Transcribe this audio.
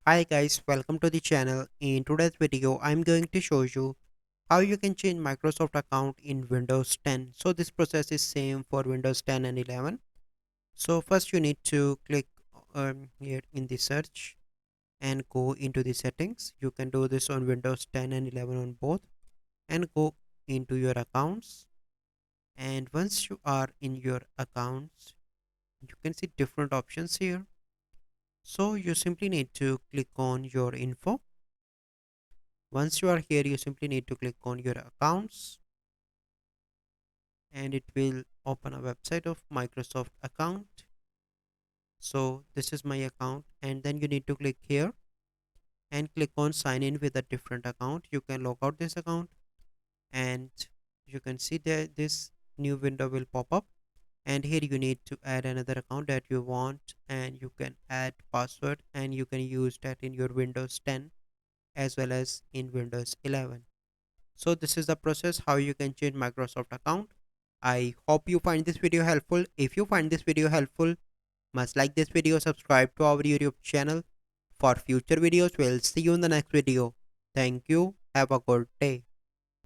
Hi guys, welcome to the channel. In today's video, I'm going to show you how you can change Microsoft account in Windows 10. So this process is same for Windows 10 and 11. So first you need to click here in the search and go into the settings. You can do this on Windows 10 and 11 on both and go into your accounts. And once you are in your accounts, you can see different options here. So you simply need to click on your info. Once you are here, you simply need to click on your accounts and it will open a website of Microsoft account. So this is my account, and then you need to click here and click on sign in with a different account. You can log out this account and you can see that this new window will pop up, and here you need to add another account that you want, and you can add password and you can use that in your Windows 10 as well as in Windows 11. So this is the process how you can change Microsoft account. I hope you find this video helpful. If you find this video helpful, must like this video, subscribe to our YouTube channel for future videos. We'll see you in the next video. Thank you. Have a good day.